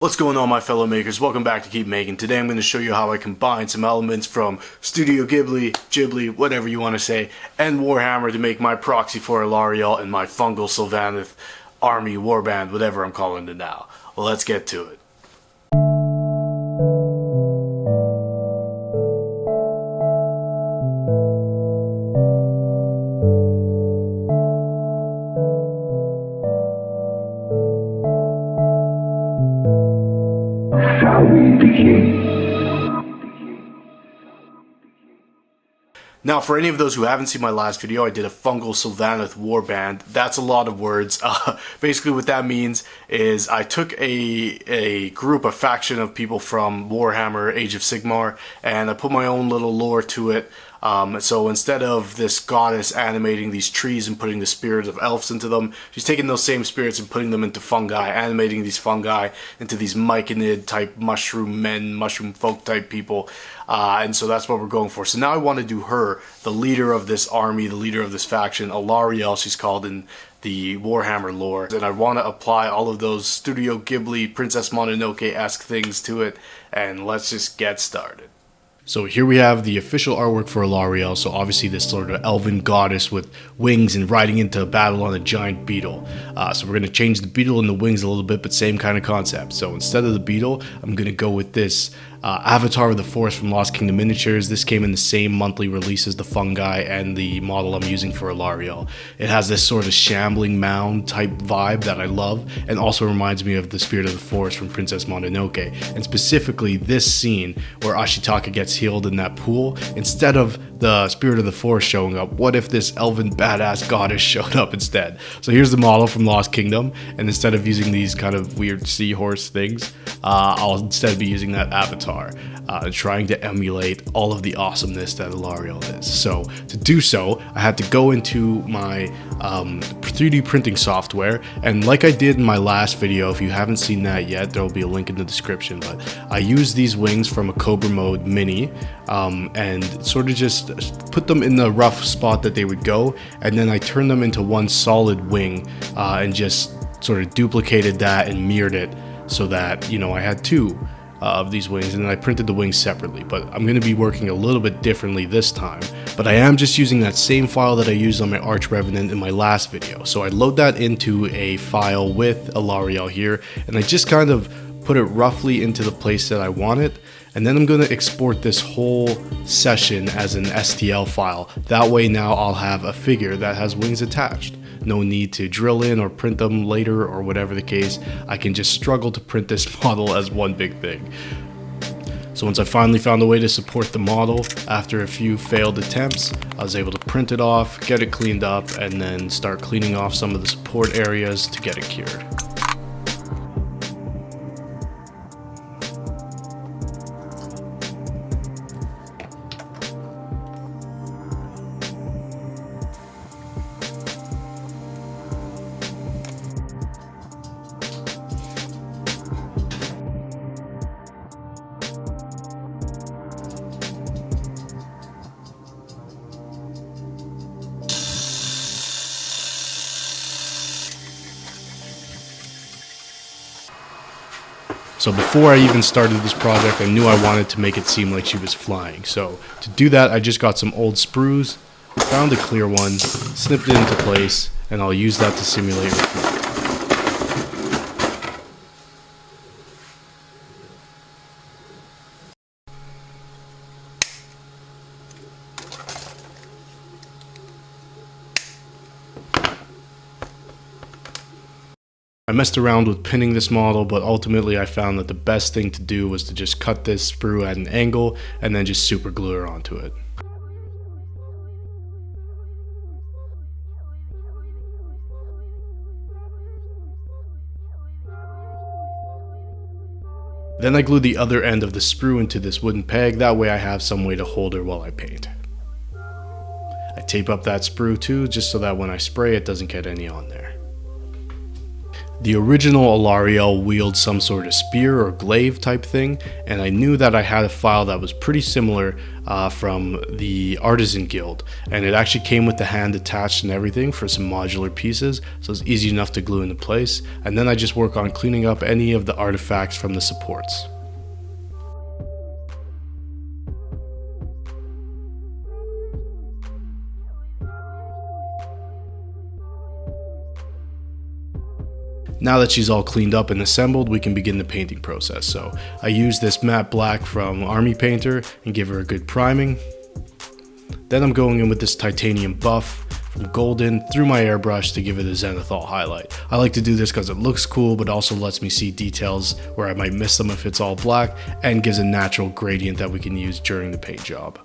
What's going on, my fellow makers? Welcome back to Keep Making. Today I'm going to show you how I combine some elements from Studio Ghibli, whatever you want to say, and Warhammer to make my proxy for Alarielle and my Fungal Sylvaneth army warband, whatever I'm calling it now. Well, let's get to it. Now, for any of those who haven't seen my last video, I did a Fungal Sylvaneth warband. That's a lot of words. Basically what that means is I took a faction of people from Warhammer, Age of Sigmar, and I put my own little lore to it. So instead of this goddess animating these trees and putting the spirits of elves into them, she's taking those same spirits and putting them into fungi, animating these fungi into these myconid type mushroom men, mushroom folk type people. And so that's what we're going for. So now I want to do her, the leader of this army, the leader of this faction, Alarielle, she's called in the Warhammer lore. And I want to apply all of those Studio Ghibli, Princess Mononoke-esque things to it. And let's just get started. So here we have the official artwork for Alarielle, so obviously this sort of elven goddess with wings and riding into a battle on a giant beetle. So we're going to change the beetle and the wings a little bit, but same kind of concept. So instead of the beetle, I'm going to go with this Avatar of the Forest from Lost Kingdom Miniatures. This came in the same monthly release as the fungi and the model I'm using for Alarielle. It has this sort of shambling mound type vibe that I love, and also reminds me of the Spirit of the Forest from Princess Mononoke, and specifically this scene where Ashitaka gets healed in that pool. Instead of the Spirit of the Forest showing up, what if this elven badass goddess showed up instead? So here's the model from Lost Kingdom, and instead of using these kind of weird seahorse things, I'll instead be using that avatar, trying to emulate all of the awesomeness that Alarielle is. So to do so, I had to go into my 3D printing software, and like I did in my last video, if you haven't seen that yet, there will be a link in the description, but I used these wings from a Cobra Mode Mini, and sort of just put them in the rough spot that they would go, and then I turned them into one solid wing, and just sort of duplicated that and mirrored it so that, you know, I had two of these wings, and then I printed the wings separately. But I'm going to be working a little bit differently this time, but I am just using that same file that I used on my Arch Revenant in my last video. So I load that into a file with Alarielle here, and I just kind of put it roughly into the place that I want it, and then I'm going to export this whole session as an STL file. That way now I'll have a figure that has wings attached. No need to drill in or print them later or whatever the case. I can just struggle to print this model as one big thing. So once I finally found a way to support the model, after a few failed attempts, I was able to print it off, get it cleaned up, and then start cleaning off some of the support areas to get it cured. So before I even started this project, I knew I wanted to make it seem like she was flying. So to do that, I just got some old sprues, found a clear one, snipped it into place, and I'll use that to simulate reflect. I messed around with pinning this model, but ultimately I found that the best thing to do was to just cut this sprue at an angle and then just super glue her onto it. Then I glued the other end of the sprue into this wooden peg, that way I have some way to hold her while I paint. I tape up that sprue too, just so that when I spray it doesn't get any on there. The original Alarielle wields some sort of spear or glaive type thing, and I knew that I had a file that was pretty similar from the Artisan Guild, and it actually came with the hand attached and everything for some modular pieces, so it's easy enough to glue into place, and then I just work on cleaning up any of the artifacts from the supports. Now that she's all cleaned up and assembled, we can begin the painting process. So I use this matte black from Army Painter and give her a good priming. Then I'm going in with this titanium buff from Golden through my airbrush to give it a zenithal highlight. I like to do this because it looks cool, but also lets me see details where I might miss them if it's all black, and gives a natural gradient that we can use during the paint job.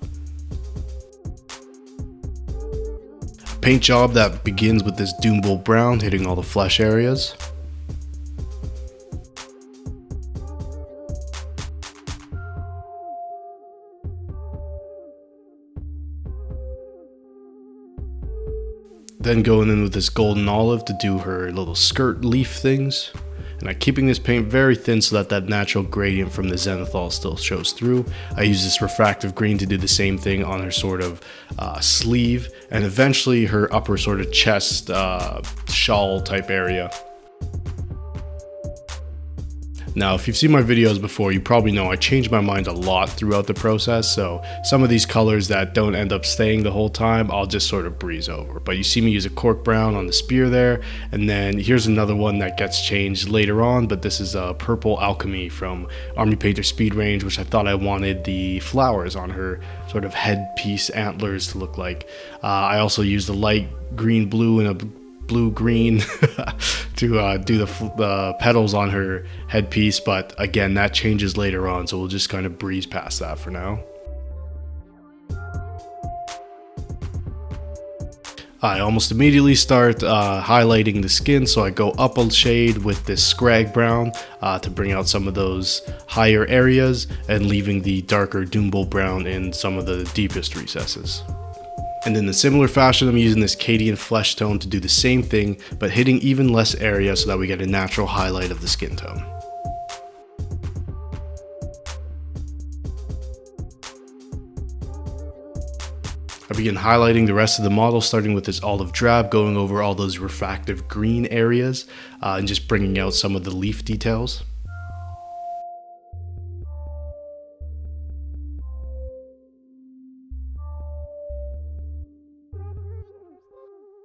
A paint job that begins with this Doombolt brown hitting all the flesh areas. Then going in with this golden olive to do her little skirt leaf things. And I'm keeping this paint very thin so that that natural gradient from the zenithal still shows through. I use this refractive green to do the same thing on her sort of sleeve, and eventually her upper sort of chest shawl type area. Now, if you've seen my videos before, you probably know I change my mind a lot throughout the process, so some of these colors that don't end up staying the whole time, I'll just sort of breeze over. But you see me use a cork brown on the spear there, and then here's another one that gets changed later on, but this is a purple alchemy from Army Painter Speed Range, which I thought I wanted the flowers on her sort of headpiece antlers to look like. I also used a light green blue and a blue green to do the petals on her headpiece, but again, that changes later on, so we'll just kind of breeze past that for now. I almost immediately start highlighting the skin, so I go up a shade with this scrag brown to bring out some of those higher areas, and leaving the darker Doombolt brown in some of the deepest recesses. And in a similar fashion, I'm using this Cadian flesh tone to do the same thing, but hitting even less area so that we get a natural highlight of the skin tone. I begin highlighting the rest of the model, starting with this olive drab, going over all those refractive green areas, and just bringing out some of the leaf details.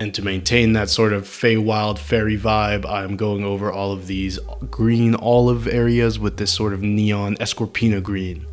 And to maintain that sort of Feywild fairy vibe, I'm going over all of these green olive areas with this sort of neon Escorpina green.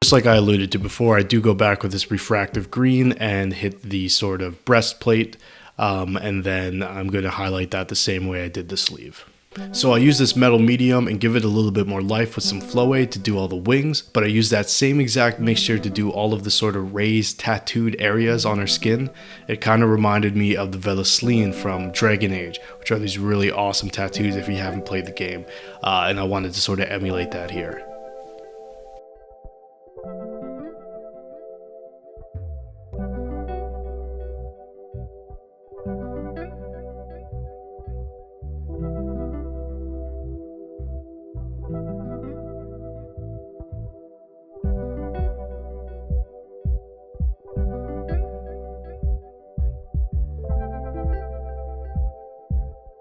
Just like I alluded to before, I do go back with this refractive green and hit the sort of breastplate, and then I'm going to highlight that the same way I did the sleeve. So I use this metal medium and give it a little bit more life with some flow aid to do all the wings, but I use that same exact mixture to do all of the sort of raised tattooed areas on her skin. It kind of reminded me of the Velasleen from Dragon Age, which are these really awesome tattoos if you haven't played the game, and I wanted to sort of emulate that here.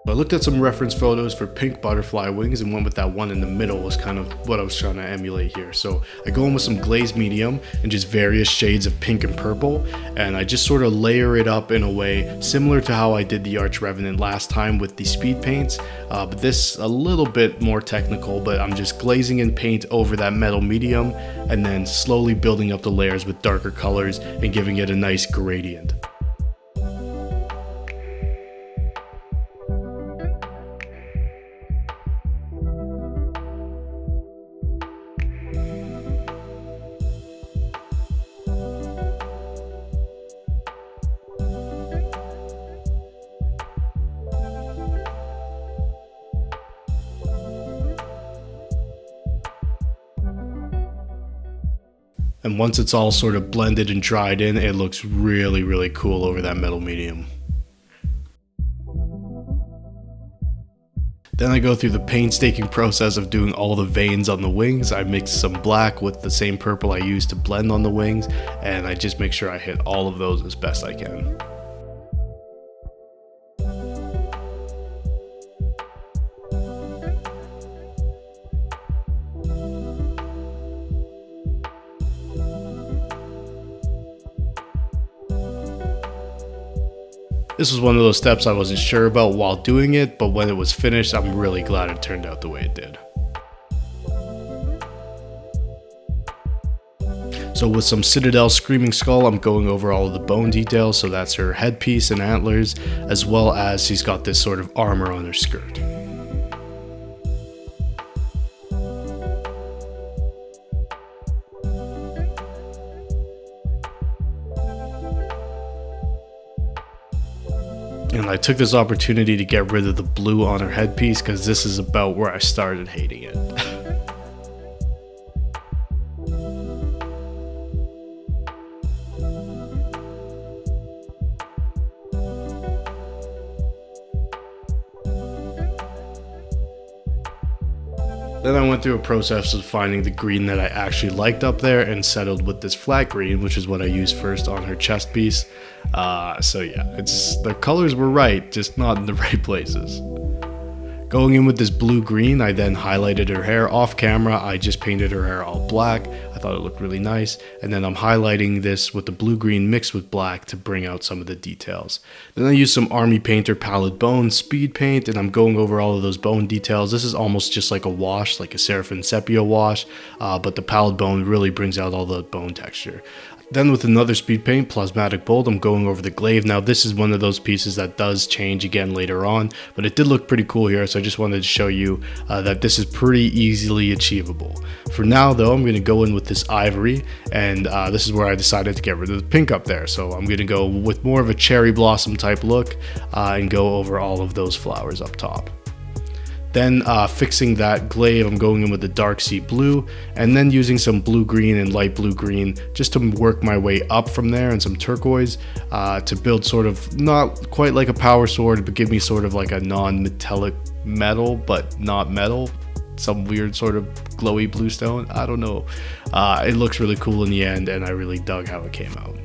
I looked at some reference photos for pink butterfly wings and went with that one in the middle was kind of what I was trying to emulate here. So I go in with some glazed medium and just various shades of pink and purple, and I just sort of layer it up in a way similar to how I did the Arch Revenant last time with the speed paints, but this a little bit more technical, but I'm just glazing in paint over that metal medium and then slowly building up the layers with darker colors and giving it a nice gradient. And once it's all sort of blended and dried in, it looks really, really cool over that metal medium. Then I go through the painstaking process of doing all the veins on the wings. I mix some black with the same purple I used to blend on the wings, and I just make sure I hit all of those as best I can. This was one of those steps I wasn't sure about while doing it, but when it was finished, I'm really glad it turned out the way it did. So with some Citadel Screaming Skull, I'm going over all of the bone details, so that's her headpiece and antlers, as well as she's got this sort of armor on her skirt. And I took this opportunity to get rid of the blue on her headpiece because this is about where I started hating it. Then I went through a process of finding the green that I actually liked up there and settled with this flat green, which is what I used first on her chest piece. So yeah, the colors were right, just not in the right places. Going in with this blue-green, I then highlighted her hair off camera. I just painted her hair all black. I thought it looked really nice. And then I'm highlighting this with the blue-green mixed with black to bring out some of the details. Then I used some Army Painter Pallid Bone speed paint, and I'm going over all of those bone details. This is almost just like a wash, like a Seraphim Sepia wash, but the Pallid Bone really brings out all the bone texture. Then with another speed paint, Plasmatic Bolt, I'm going over the glaive. Now this is one of those pieces that does change again later on, but it did look pretty cool here, so I just wanted to show you that this is pretty easily achievable. For now though, I'm going to go in with this ivory, and this is where I decided to get rid of the pink up there. So I'm going to go with more of a cherry blossom type look and go over all of those flowers up top. Then fixing that glaive, I'm going in with the dark sea blue, and then using some blue-green and light blue-green just to work my way up from there, and some turquoise to build sort of not quite like a power sword, but give me sort of like a non-metallic metal, but not metal. Some weird sort of glowy blue stone. I don't know. It looks really cool in the end, and I really dug how it came out.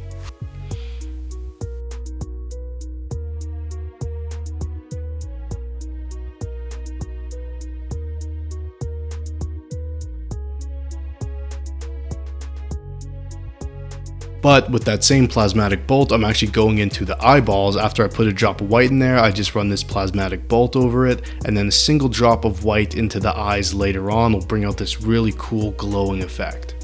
But with that same Plasmatic Bolt, I'm actually going into the eyeballs. After I put a drop of white in there, I just run this Plasmatic Bolt over it, and then a single drop of white into the eyes later on will bring out this really cool glowing effect.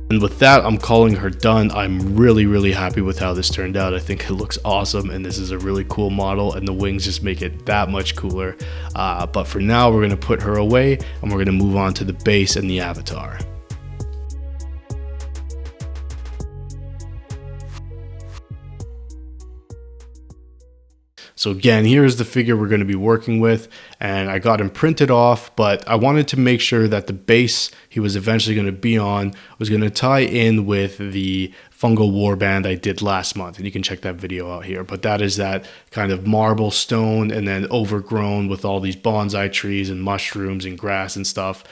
And with that, I'm calling her done. I'm really happy with how this turned out. I think it looks awesome, and this is a really cool model, and the wings just make it that much cooler. But for now, we're going to put her away, and we're going to move on to the base and the avatar. So again, here's the figure we're going to be working with, and I got him printed off, but I wanted to make sure that the base he was eventually going to be on was going to tie in with the fungal warband I did last month, and you can check that video out here. But that is that kind of marble stone and then overgrown with all these bonsai trees and mushrooms and grass and stuff.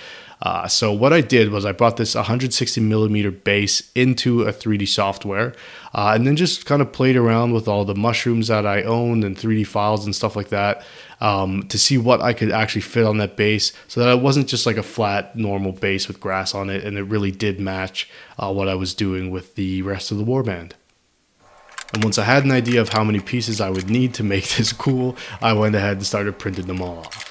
So what I did was I brought this 160mm base into a 3D software and then just kind of played around with all the mushrooms that I owned and 3D files and stuff like that to see what I could actually fit on that base, so that it wasn't just like a flat normal base with grass on it, and it really did match what I was doing with the rest of the warband. And once I had an idea of how many pieces I would need to make this cool, I went ahead and started printing them all off.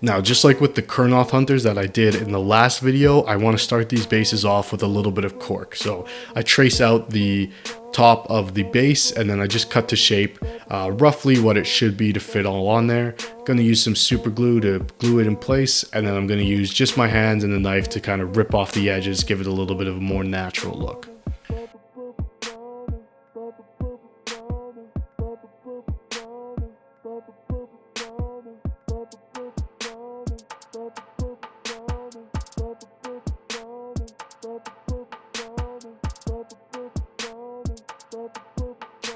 Now, just like with the Kurnoth hunters that I did in the last video, I want to start these bases off with a little bit of cork. So I trace out the top of the base and then I just cut to shape roughly what it should be to fit all on there. Going to use some super glue to glue it in place, and then I'm going to use just my hands and a knife to kind of rip off the edges, give it a little bit of a more natural look.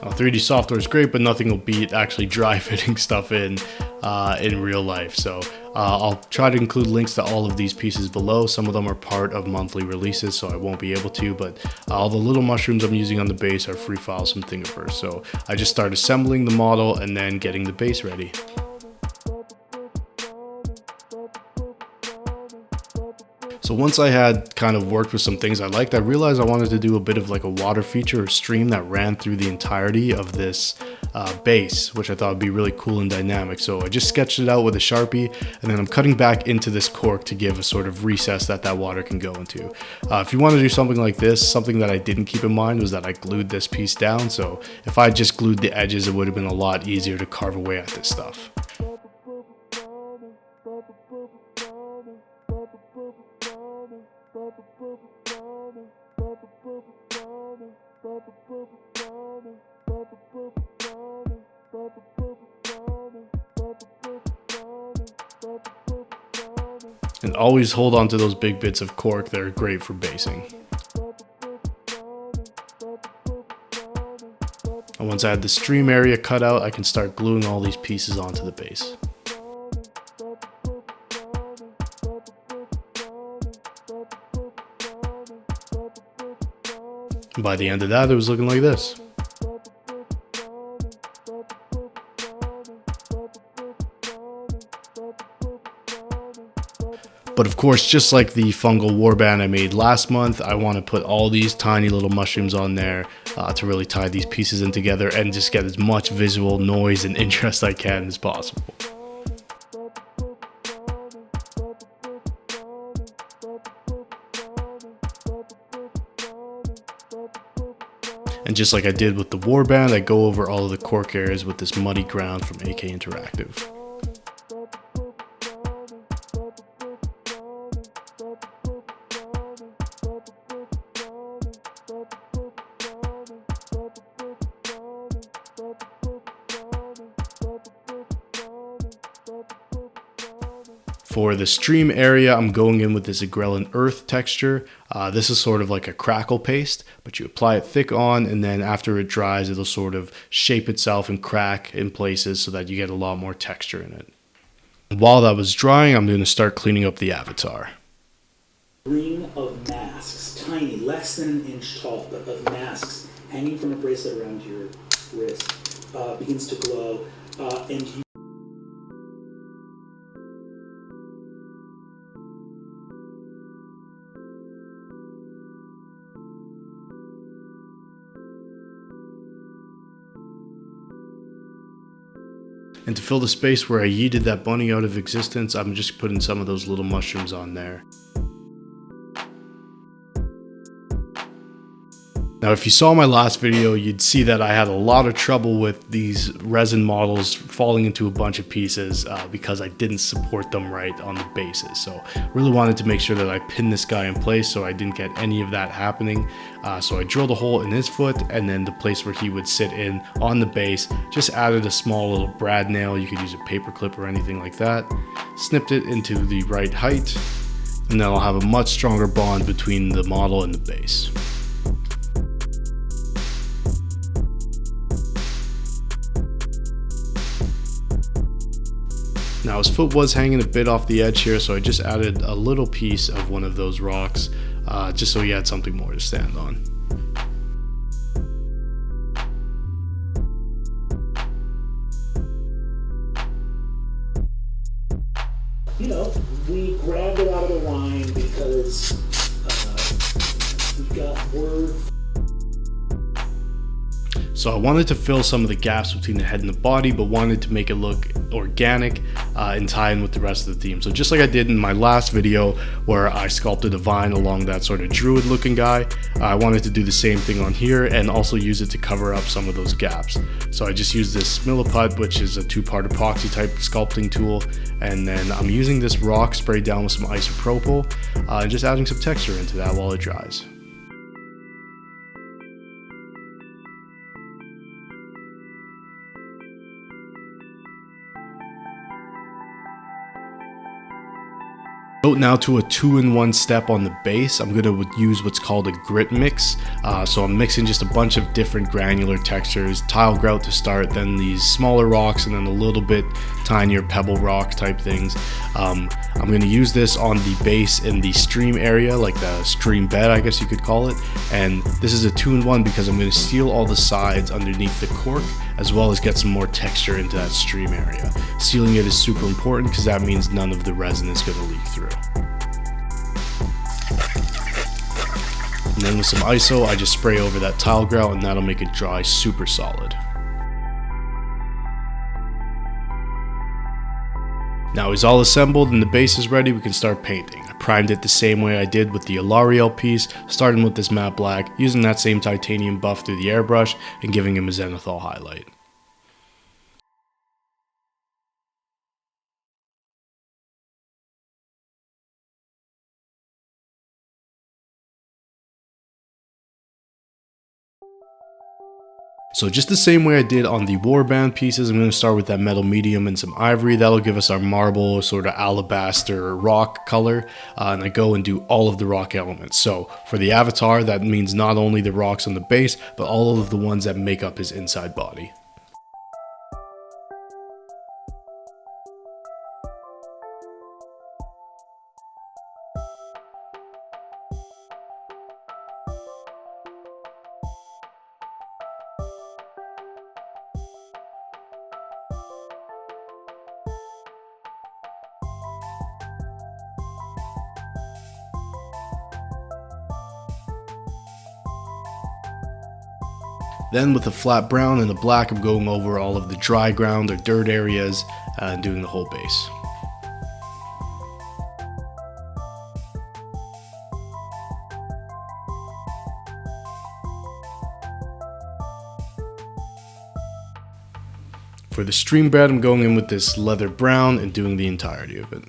Now, 3D software is great, but nothing will beat actually dry fitting stuff in real life. So I'll try to include links to all of these pieces below. Some of them are part of monthly releases, so I won't be able to, but all the little mushrooms I'm using on the base are free files from Thingiverse. So I just start assembling the model and then getting the base ready. So once I had kind of worked with some things I liked, I realized I wanted to do a bit of like a water feature or stream that ran through the entirety of this base, which I thought would be really cool and dynamic. So I just sketched it out with a Sharpie, and then I'm cutting back into this cork to give a sort of recess that water can go into. If you want to do something like this, something that I didn't keep in mind was that I glued this piece down. So if I just glued the edges, it would have been a lot easier to carve away at this stuff. And always hold on to those big bits of cork, they're great for basing. And once I had the stream area cut out, I can start gluing all these pieces onto the base. And by the end of that, it was looking like this. But of course, just like the fungal warband I made last month, I want to put all these tiny little mushrooms on there to really tie these pieces in together and just get as much visual noise and interest I can as possible. And just like I did with the warband, I go over all of the cork areas with this muddy ground from AK Interactive. For the stream area, I'm going in with this Agrellan earth texture. This is sort of like a crackle paste, but you apply it thick on, and then after it dries, it'll sort of shape itself and crack in places so that you get a lot more texture in it. While that was drying, I'm going to start cleaning up the avatar. Ring of masks, tiny, less than an inch tall, but of masks hanging from a bracelet around your wrist, begins to glow, and you And to fill the space where I yeeted that bunny out of existence, I'm just putting some of those little mushrooms on there. Now, if you saw my last video, you'd see that I had a lot of trouble with these resin models falling into a bunch of pieces because I didn't support them right on the bases. So really wanted to make sure that I pinned this guy in place so I didn't get any of that happening. So I drilled a hole in his foot, and then the place where he would sit in on the base, just added a small little brad nail. You could use a paper clip or anything like that. Snipped it into the right height, and then I'll have a much stronger bond between the model and the base. Now his foot was hanging a bit off the edge here, so I just added a little piece of one of those rocks just so he had something more to stand on. You know, we grabbed it out of the wine because we've got word. So I wanted to fill some of the gaps between the head and the body, but wanted to make it look organic. and tie in with the rest of the theme. So just like I did in my last video where I sculpted a vine along that sort of druid looking guy, I wanted to do the same thing on here and also use it to cover up some of those gaps. So I just used this milliput, which is a two-part epoxy type sculpting tool, and then I'm using this rock sprayed down with some isopropyl and just adding some texture into that while it dries. Note now to a 2-in-1 step on the base. I'm going to use what's called a grit mix. So I'm mixing just a bunch of different granular textures, tile grout to start, then these smaller rocks, and then a little bit tinier pebble rock type things. I'm going to use this on the base in the stream area, like the stream bed I guess you could call it. And this is a 2-in-1 because I'm going to seal all the sides underneath the cork, as well as get some more texture into that stream area. Sealing it is super important because that means none of the resin is going to leak through. And then with some ISO, I just spray over that tile grout and that'll make it dry super solid. Now it's all assembled and the base is ready, we can start painting. I primed it the same way I did with the Alarielle piece, starting with this matte black, using that same titanium buff through the airbrush and giving him a zenithal highlight. So just the same way I did on the warband pieces, I'm going to start with that metal medium and some ivory. That'll give us our marble sort of alabaster rock color. And I go and do all of the rock elements. So for the avatar, that means not only the rocks on the base, but all of the ones that make up his inside body. Then with the flat brown and the black, I'm going over all of the dry ground or dirt areas and doing the whole base. For the stream bed, I'm going in with this leather brown and doing the entirety of it.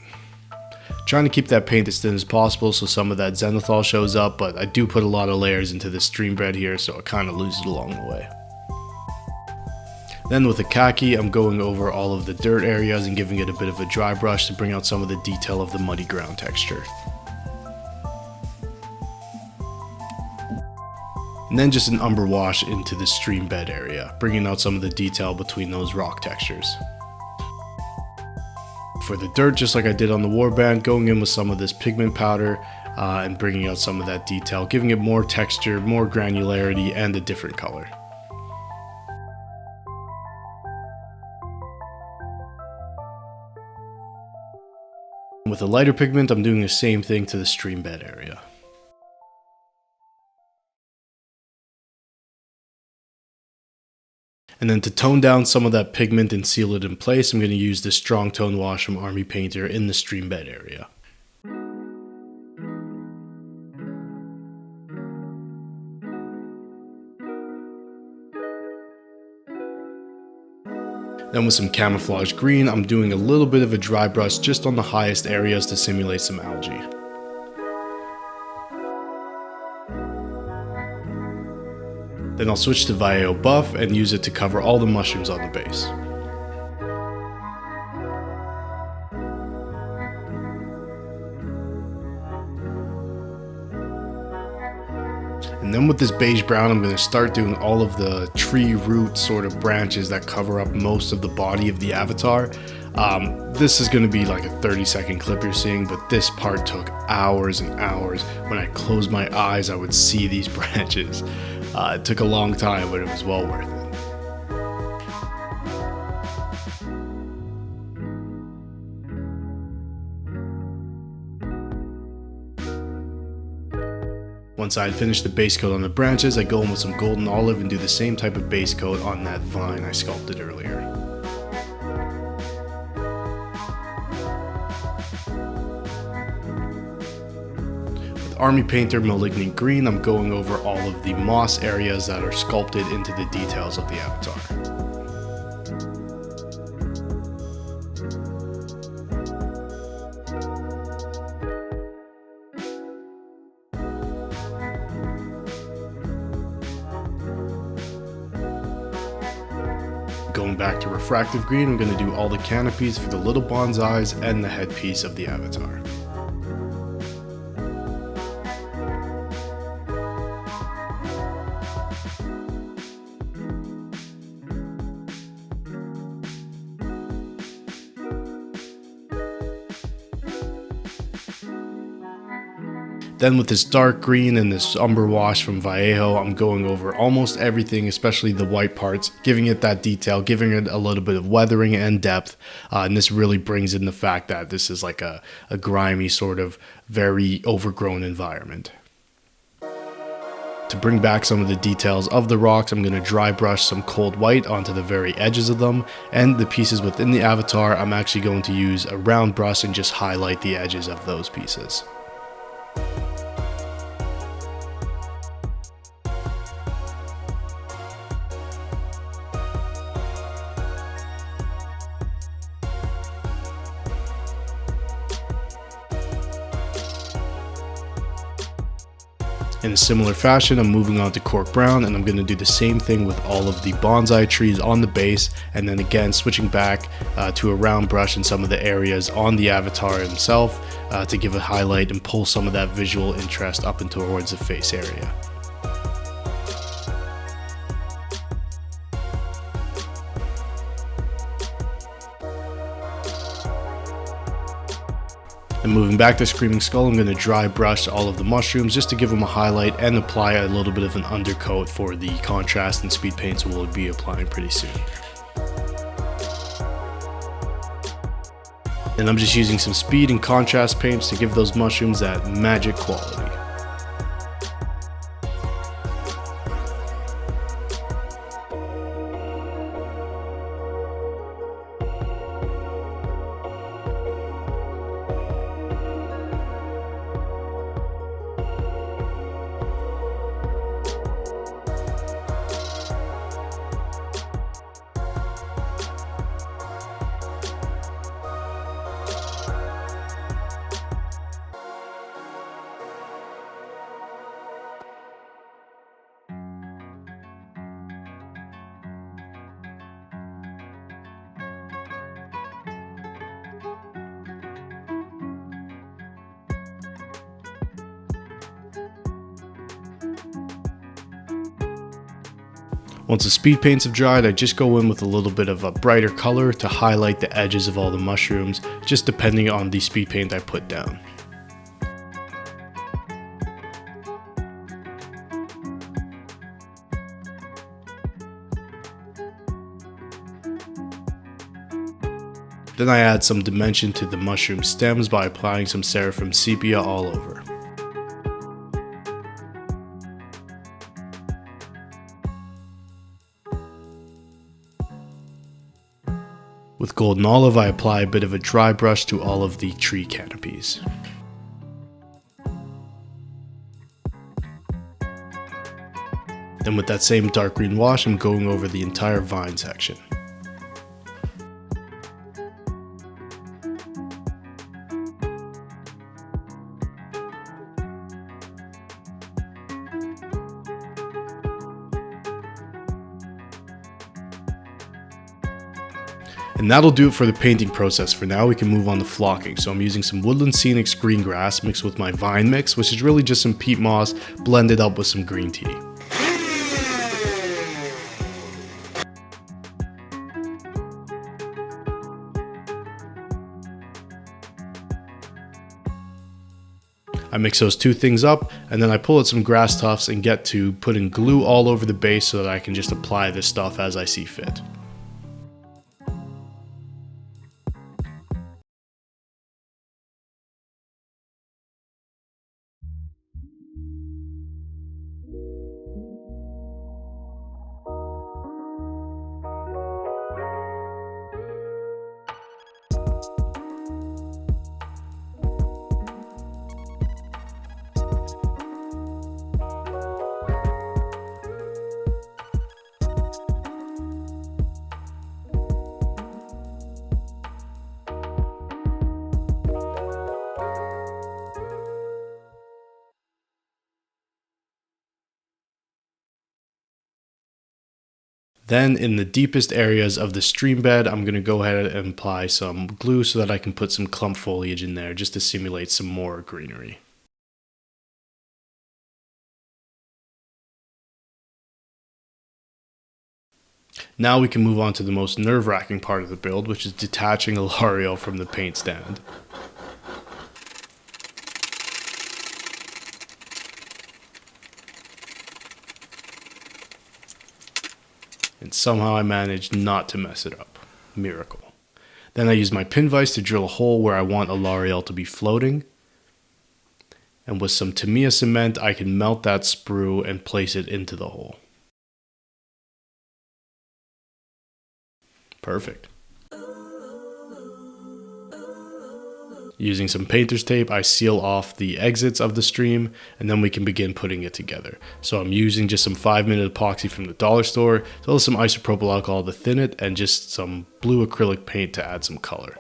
Trying to keep that paint as thin as possible so some of that zenithal shows up, but I do put a lot of layers into this stream bed here, so it kind of loses along the way. Then with the khaki, I'm going over all of the dirt areas and giving it a bit of a dry brush to bring out some of the detail of the muddy ground texture. And then just an umber wash into the stream bed area, bringing out some of the detail between those rock textures. For the dirt, just like I did on the warband, going in with some of this pigment powder and bringing out some of that detail, giving it more texture, more granularity, and a different color. With a lighter pigment, I'm doing the same thing to the stream bed area. And then to tone down some of that pigment and seal it in place, I'm going to use this strong tone wash from Army Painter in the stream bed area. Then with some camouflage green, I'm doing a little bit of a dry brush just on the highest areas to simulate some algae. Then I'll switch to Vallejo Buff and use it to cover all the mushrooms on the base. And then with this beige brown, I'm going to start doing all of the tree root sort of branches that cover up most of the body of the avatar. This is going to be like a 30-second clip you're seeing, but this part took hours and hours. When I closed my eyes, I would see these branches. It took a long time, but it was well worth it. Once I had finished the base coat on the branches, I go in with some golden olive and do the same type of base coat on that vine I sculpted earlier. Army Painter Malignant Green, I'm going over all of the moss areas that are sculpted into the details of the avatar. Going back to Refractive Green, I'm going to do all the canopies for the little bonsais and the headpiece of the avatar. Then with this dark green and this umber wash from Vallejo, I'm going over almost everything, especially the white parts, giving it that detail, giving it a little bit of weathering and depth. And this really brings in the fact that this is like a grimy sort of very overgrown environment. To bring back some of the details of the rocks, I'm going to dry brush some cold white onto the very edges of them, and the pieces within the avatar, I'm actually going to use a round brush and just highlight the edges of those pieces. In a similar fashion, I'm moving on to Cork Brown, and I'm going to do the same thing with all of the bonsai trees on the base, and then again switching back to a round brush in some of the areas on the avatar himself to give a highlight and pull some of that visual interest up and towards the face area. And moving back to Screaming Skull, I'm going to dry brush all of the mushrooms just to give them a highlight and apply a little bit of an undercoat for the contrast and speed paints we'll be applying pretty soon. And I'm just using some speed and contrast paints to give those mushrooms that magic quality. Once the speed paints have dried, I just go in with a little bit of a brighter color to highlight the edges of all the mushrooms, just depending on the speed paint I put down. Then I add some dimension to the mushroom stems by applying some Seraphim Sepia all over. With Golden Olive, I apply a bit of a dry brush to all of the tree canopies. Then with that same dark green wash, I'm going over the entire vine section. And that'll do it for the painting process. For now, we can move on to flocking. So I'm using some Woodland Scenic's green grass mixed with my vine mix, which is really just some peat moss blended up with some green tea. I mix those two things up, and then I pull out some grass tufts and get to putting glue all over the base so that I can just apply this stuff as I see fit. Then in the deepest areas of the stream bed, I'm going to go ahead and apply some glue so that I can put some clump foliage in there just to simulate some more greenery. Now we can move on to the most nerve-wracking part of the build, which is detaching Alarielle from the paint stand. And somehow I managed not to mess it up. Miracle. Then I used my pin vise to drill a hole where I want Alarielle to be floating. And with some Tamiya cement, I can melt that sprue and place it into the hole. Perfect. Using some painter's tape, I seal off the exits of the stream, and then we can begin putting it together. So I'm using just some 5-minute epoxy from the dollar store, as well as some isopropyl alcohol to thin it, and just some blue acrylic paint to add some color.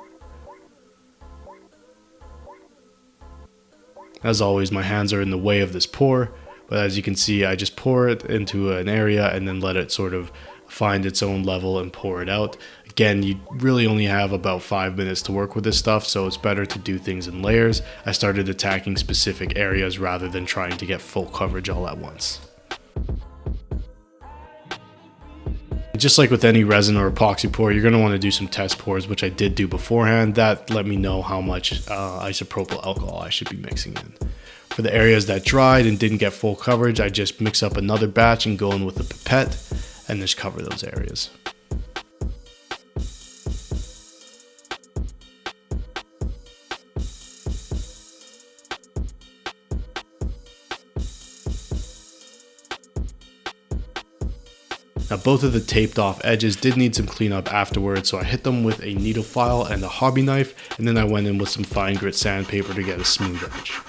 As always, my hands are in the way of this pour, but as you can see, I just pour it into an area and then let it sort of find its own level and pour it out. Again, you really only have about 5 minutes to work with this stuff, so it's better to do things in layers. I started attacking specific areas rather than trying to get full coverage all at once. Just like with any resin or epoxy pour, you're going to want to do some test pours, which I did do beforehand. That let me know how much isopropyl alcohol I should be mixing in. For the areas that dried and didn't get full coverage, I just mix up another batch and go in with a pipette and just cover those areas. Now both of the taped off edges did need some cleanup afterwards, so I hit them with a needle file and a hobby knife, and then I went in with some fine grit sandpaper to get a smooth edge.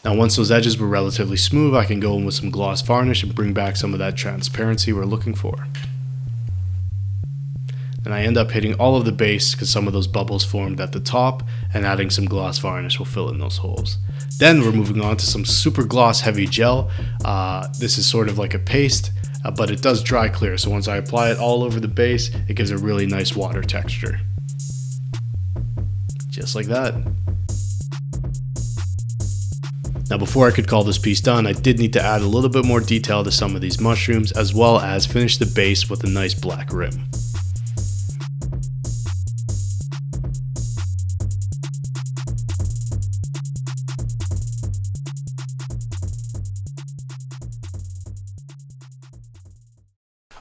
Now once those edges were relatively smooth, I can go in with some gloss varnish and bring back some of that transparency we're looking for. And I end up hitting all of the base because some of those bubbles formed at the top, and adding some gloss varnish will fill in those holes. Then we're moving on to some super gloss heavy gel. This is sort of like a paste, but it does dry clear, so once I apply it all over the base, it gives a really nice water texture. Just like that. Now before I could call this piece done, I did need to add a little bit more detail to some of these mushrooms, as well as finish the base with a nice black rim.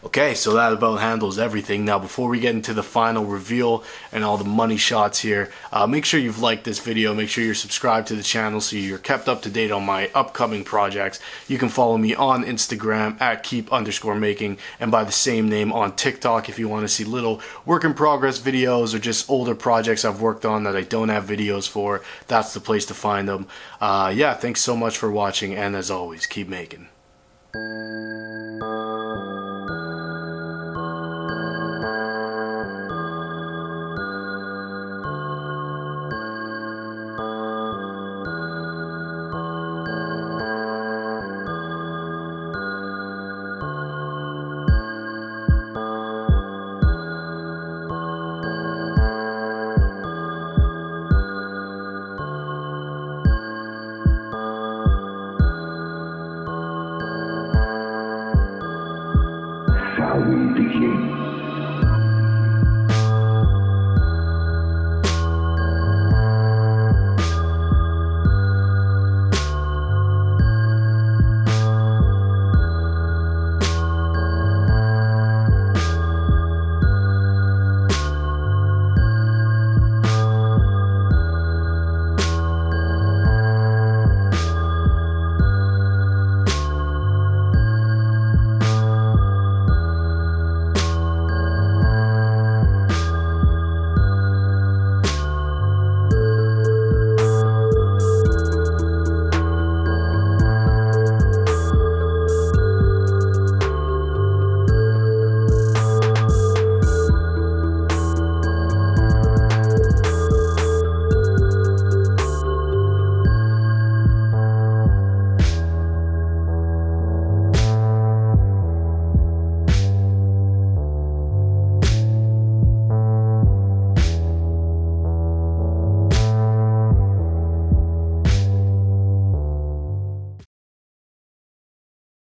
Okay, so that about handles everything. Now before we get into the final reveal and all the money shots here, make sure you've liked this video, make sure you're subscribed to the channel so you're kept up to date on my upcoming projects. You can follow me on Instagram at keep_making, and by the same name on TikTok if you want to see little work in progress videos or just older projects I've worked on that I don't have videos for. That's the place to find them. Yeah, thanks so much for watching, and as always, keep making. Shall we begin?